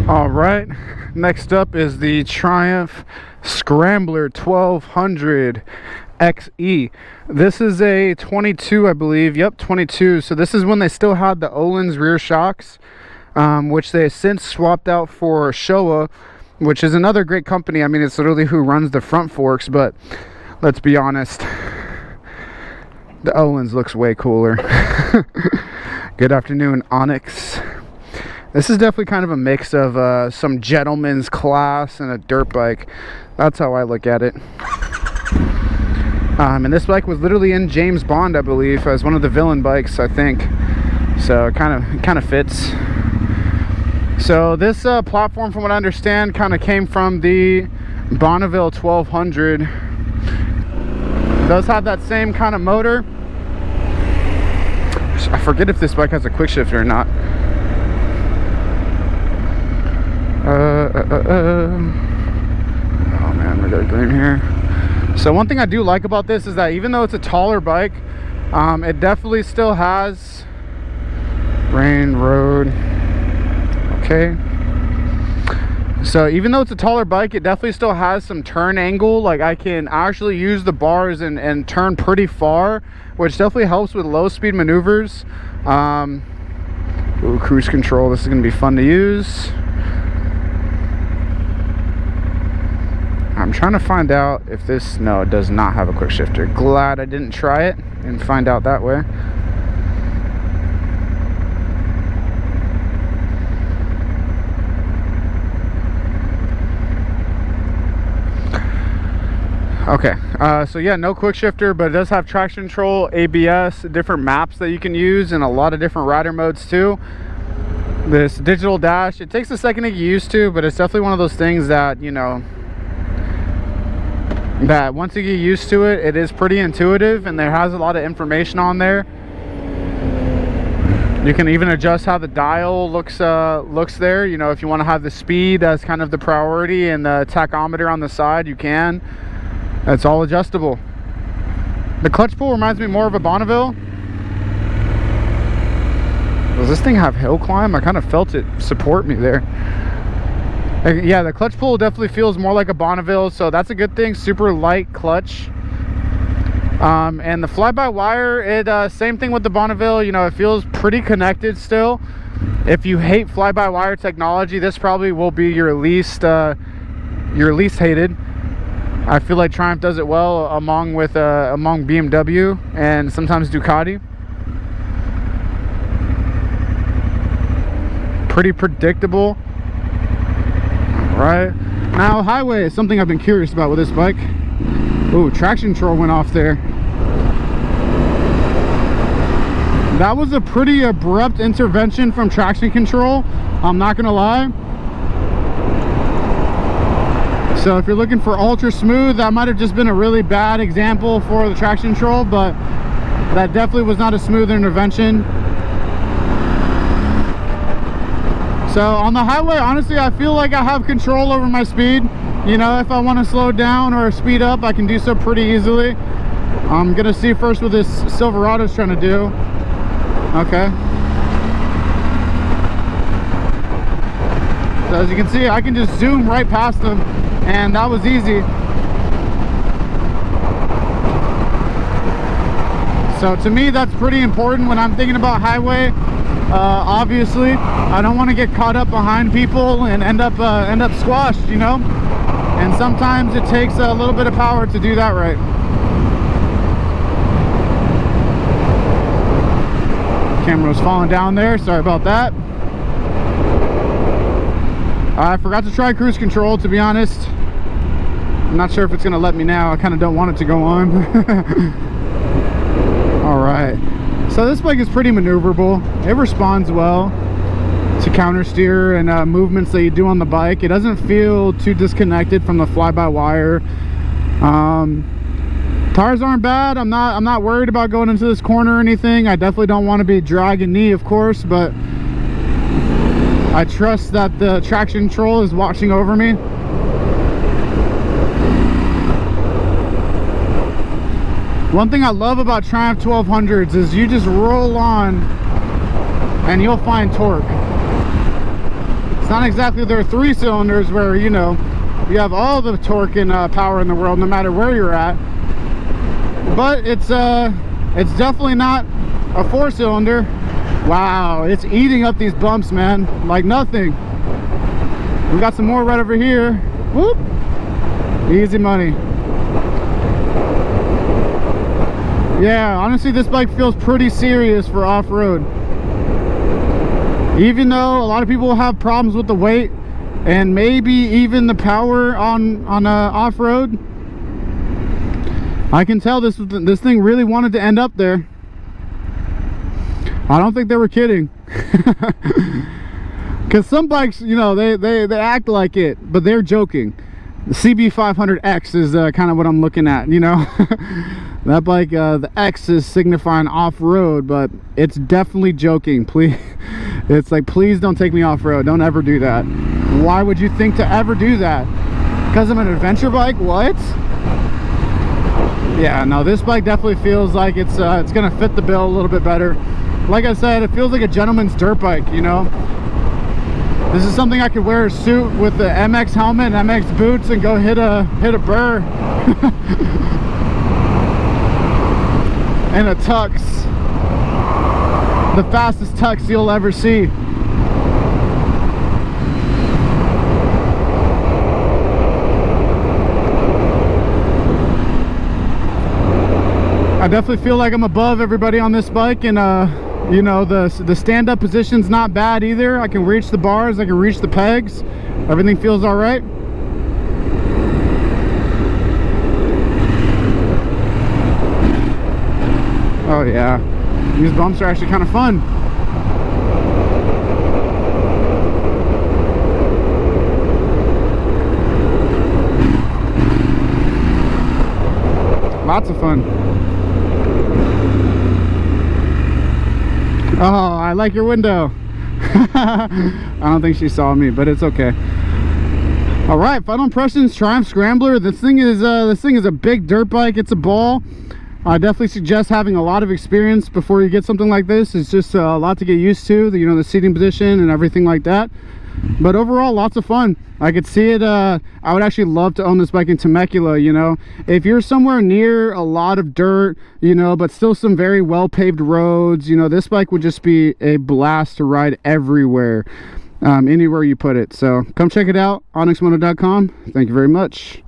All right, next up is the Triumph Scrambler 1200 XE. This is a 22, I believe. Yep, 22. So this is when they still had the ONYX rear shocks, which they have since swapped out for Showa, which is another great company. I mean, it's literally who runs the front forks, but let's be honest, the ONYX looks way cooler. Good afternoon, ONYX. This is definitely kind of a mix of some gentleman's class and a dirt bike. That's how I look at it. And this bike was literally in James Bond, I believe, as one of the villain bikes, I think. So it kind of fits. So this platform, from what I understand, kind of came from the Bonneville 1200. It does have that same kind of motor. I forget if this bike has a quick shifter or not. Oh man, we got green here. So one thing I do like about this is that even though it's a taller bike, it definitely still has rain, road. Okay. So even though it's a taller bike, it definitely still has some turn angle. Like I can actually use the bars and turn pretty far, which definitely helps with low speed maneuvers. Ooh, cruise control. This is gonna be fun to use. I'm trying to find out if this, no, it does not have a quick shifter. Glad I didn't try it and find out that way. Okay, so yeah, no quick shifter, but it does have traction control, ABS, different maps that you can use, and a lot of different rider modes too. This digital dash, it takes a second to get used to, but it's definitely one of those things that, you know, that once you get used to it, it is pretty intuitive, and there has a lot of information on there. You can even adjust how the dial looks there. You know, if you want to have the speed as kind of the priority and the tachometer on the side, you can. It's all adjustable. The clutch pull reminds me more of a Bonneville. Does this thing have hill climb? I kind of felt it support me there. Yeah, the clutch pull definitely feels more like a Bonneville, so that's a good thing. Super light clutch. And the fly-by-wire, it same thing with the Bonneville. You know, it feels pretty connected still. If you hate fly-by-wire technology, this probably will be your least hated. I feel like Triumph does it well among BMW and sometimes Ducati. Pretty predictable. Right now, highway is something I've been curious about with this bike. Ooh, traction control went off there. That was a pretty abrupt intervention from traction control, I'm not gonna lie. So if you're looking for ultra smooth, that might have just been a really bad example for the traction control, but that definitely was not a smooth intervention. So on the highway, honestly, I feel like I have control over my speed. You know, if I want to slow down or speed up, I can do so pretty easily. I'm gonna see first what this Silverado's trying to do. Okay. So as you can see, I can just zoom right past them, and that was easy. So to me, that's pretty important when I'm thinking about highway. Obviously, I don't want to get caught up behind people and end up squashed, you know. And sometimes it takes a little bit of power to do that right. Camera was falling down there. Sorry about that. I forgot to try cruise control, to be honest. I'm not sure if it's gonna let me now. I kind of don't want it to go on. All right. So this bike is pretty maneuverable. It responds well to counter steer and movements that you do on the bike. It doesn't feel too disconnected from the fly-by-wire. Tires aren't bad. I'm not worried about going into this corner or anything. I definitely don't want to be dragging knee, of course, but I trust that the traction control is watching over me. One thing I love about Triumph 1200s is you just roll on and you'll find torque. It's not exactly their 3 cylinders where, you know, you have all the torque and power in the world no matter where you're at, but it's definitely not a 4 cylinder. Wow, it's eating up these bumps, man, like nothing. We got some more right over here. Whoop, easy money. Yeah, honestly, this bike feels pretty serious for off-road. Even though a lot of people have problems with the weight and maybe even the power on off-road, I can tell this thing really wanted to end up there. I don't think they were kidding. Because some bikes, you know, they act like it, but they're joking. The CB500X is kind of what I'm looking at, you know. That bike, the X is signifying off-road, but it's definitely joking. Please, it's like, please don't take me off-road. Don't ever do that. Why would you think to ever do that? Because I'm an adventure bike? What? Yeah, no, this bike definitely feels like it's gonna fit the bill a little bit better. Like I said, it feels like a gentleman's dirt bike, you know. This is something I could wear a suit with the MX helmet and MX boots and go hit a burr. And a tux. The fastest tux you'll ever see. I definitely feel like I'm above everybody on this bike, and you know, the stand-up position's not bad either. I can reach the bars, I can reach the pegs. Everything feels all right. Oh yeah, these bumps are actually kind of fun. Lots of fun. Oh, I like your window. I don't think she saw me, but it's okay. All right, final impressions. Triumph Scrambler. This thing is a big dirt bike. It's a ball. I definitely suggest having a lot of experience before you get something like this. It's just a lot to get used to, you know, the seating position and everything like that. But overall, lots of fun. I could see it. I would actually love to own this bike in Temecula, you know. If you're somewhere near a lot of dirt, you know, but still some very well paved roads, you know, this bike would just be a blast to ride everywhere, anywhere you put it. So come check it out, onyxmoto.com. Thank you very much.